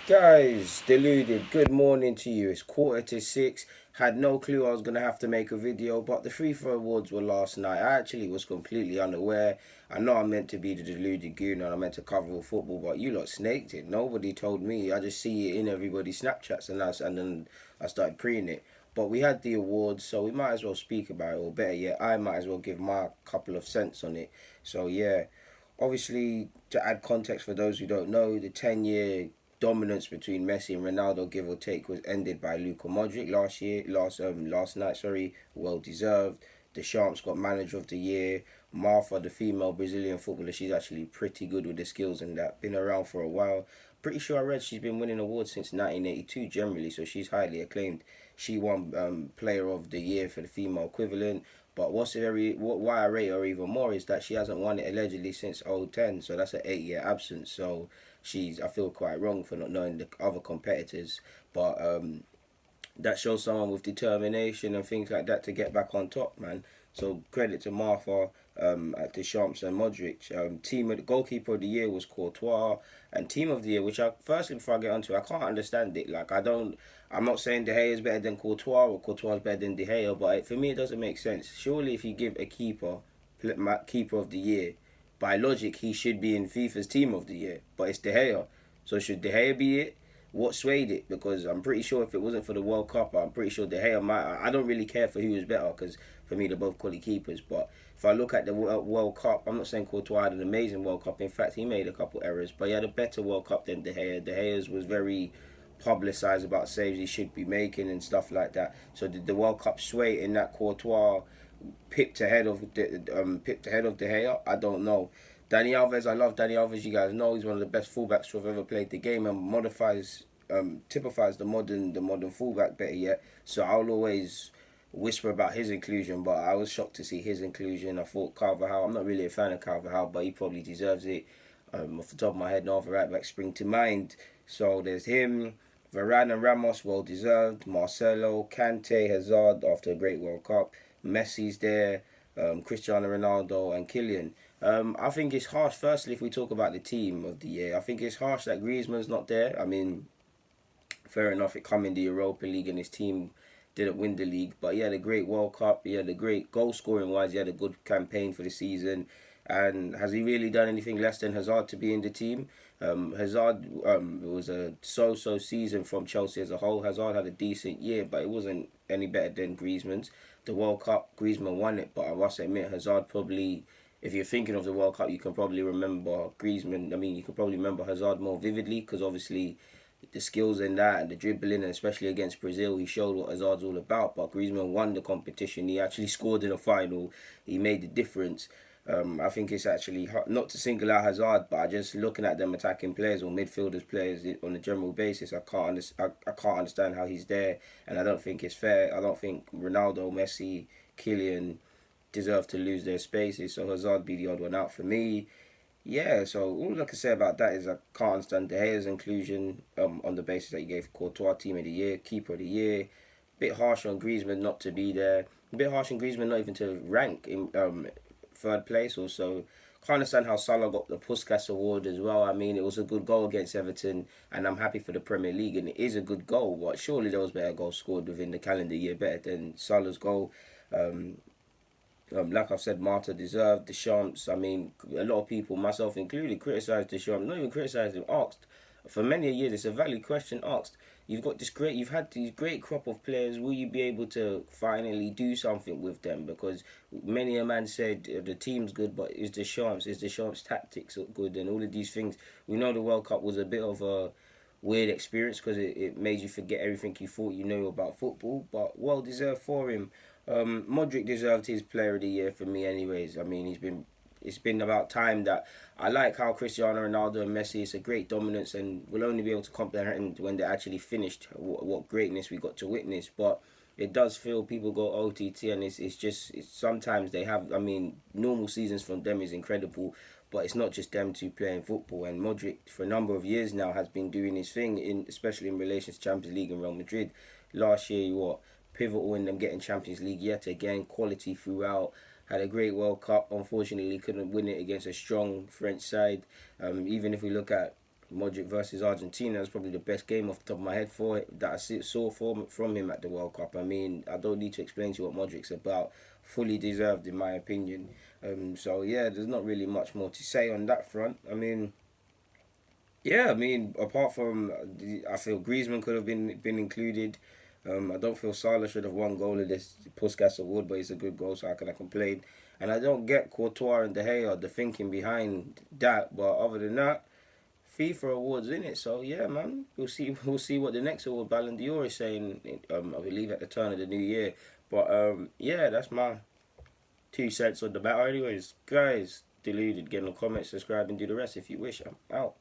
Guys, deluded. Good morning to you. It's 5:45. Had no clue I was gonna have to make a video, but the FIFA awards were last night. I actually was completely unaware. I know I'm meant to be the deluded goon and I'm meant to cover all football, but you lot snaked it. Nobody told me. I just see it in everybody's Snapchats and then I started preing it. But we had the awards, so we might as well speak about it, or better yet, I might as well give my couple of cents on it. So yeah, obviously, to add context for those who don't know, the 10-year dominance between Messi and Ronaldo, give or take, was ended by Luka Modric last night. Sorry, well deserved. Deschamps got Manager of the Year. Martha, the female Brazilian footballer, she's actually pretty good with the skills and that. Been around for a while. Pretty sure I read she's been winning awards since 1982 generally, so she's highly acclaimed. She won Player of the Year for the female equivalent. But why I rate her even more is that she hasn't won it allegedly since 010, so that's an 8-year absence. So I feel quite wrong for not knowing the other competitors. But that shows someone with determination and things like that to get back on top, man. So credit to Martha, at Deschamps and Modric. Team of the goalkeeper of the year was Courtois, and team of the year, which I firstly before I get onto, I can't understand it. Like I'm not saying De Gea is better than Courtois or Courtois is better than De Gea, but for me it doesn't make sense. Surely if you give a keeper of the year, by logic he should be in FIFA's team of the year, but it's De Gea. So should De Gea be it? What swayed it? Because I'm pretty sure if it wasn't for the World Cup, I'm pretty sure De Gea might. I don't really care for who is better because for me they're both quality keepers. But if I look at the World Cup, I'm not saying Courtois had an amazing World Cup. In fact, he made a couple errors, but he had a better World Cup than De Gea. De Gea's was very publicised about saves he should be making and stuff like that. So did the World Cup sway in that Courtois pipped ahead of De Gea? I don't know. Dani Alves, I love Dani Alves. You guys know he's one of the best fullbacks to have ever played the game and typifies the modern fullback better yet. So I'll always whisper about his inclusion, but I was shocked to see his inclusion. I thought Carvajal. I'm not really a fan of Carvajal, but he probably deserves it. Off the top of my head, no other right back spring to mind. So there's him. Varane and Ramos, well deserved. Marcelo, Kante, Hazard after a great World Cup. Messi's there. Cristiano Ronaldo and Kylian. I think it's harsh. Firstly, if we talk about the team of the year, I think it's harsh that Griezmann's not there. I mean, fair enough, it come in the Europa League and his team didn't win the league, but he had a great World Cup. He had a great goal scoring wise. He had a good campaign for the season. And has he really done anything less than Hazard to be in the team? Hazard, it was a so-so season from Chelsea as a whole. Hazard had a decent year, but it wasn't any better than Griezmann's. The World Cup, Griezmann won it, but I must admit, Hazard probably, if you're thinking of the World Cup, you can probably remember Griezmann. I mean, you can probably remember Hazard more vividly because obviously the skills in that and the dribbling, and especially against Brazil, he showed what Hazard's all about. But Griezmann won the competition. He actually scored in the final. He made the difference. I think it's actually not to single out Hazard, but just looking at them attacking players or midfielders players on a general basis, I can't understand how he's there, and I don't think it's fair. I don't think Ronaldo, Messi, Kylian deserve to lose their spaces. So Hazard be the odd one out for me. Yeah, so all I can say about that is I can't understand De Gea's inclusion on the basis that he gave Courtois Team of the Year, Keeper of the Year. Bit harsh on Griezmann not to be there. A bit harsh on Griezmann not even to rank in third place also. Can't understand how Salah got the Puskas award as well. I mean, it was a good goal against Everton, and I'm happy for the Premier League, and it is a good goal. But surely there was better goals scored within the calendar year, better than Salah's goal. Um, like I've said, Marta deserved Deschamps. I mean, a lot of people, myself included, criticised Deschamps. Not even criticised him. Asked for many a year. It's a valid question. Asked, you've had these great crop of players. Will you be able to finally do something with them? Because many a man said the team's good, but is Deschamps' tactics good, and all of these things. We know the World Cup was a bit of a weird experience because it made you forget everything you thought you knew about football, but well deserved for him. Modric deserved his Player of the Year for me, anyways. I mean, it's been about time that I like how Cristiano Ronaldo and Messi. It's a great dominance, and we'll only be able to comprehend when they're actually finished what greatness we got to witness. But it does feel people go OTT, and sometimes they have. I mean, normal seasons from them is incredible, but it's not just them two playing football. And Modric, for a number of years now, has been doing his thing especially in relation to Champions League and Real Madrid. Last year, pivotal in them getting Champions League yet again, quality throughout. Had a great World Cup. Unfortunately, couldn't win it against a strong French side. Even if we look at Modric versus Argentina is probably the best game off the top of my head for it that saw from him at the World Cup. I mean, I don't need to explain to you what Modric's about. Fully deserved, in my opinion. So yeah, there's not really much more to say on that front. I mean, yeah, I mean, apart from, I feel Griezmann could have been included. I don't feel Salah should have won goal of this Puskas award, but it's a good goal, so how can I complain? And I don't get Courtois and De Gea, the thinking behind that. But other than that, FIFA awards in it. So yeah, man, we'll see. We'll see what the next award, Ballon d'Or, is saying. I believe at the turn of the new year. But yeah, that's my 2 cents on the matter. Anyways, guys, deluded. Get in the comments, subscribe, and do the rest if you wish. I'm out.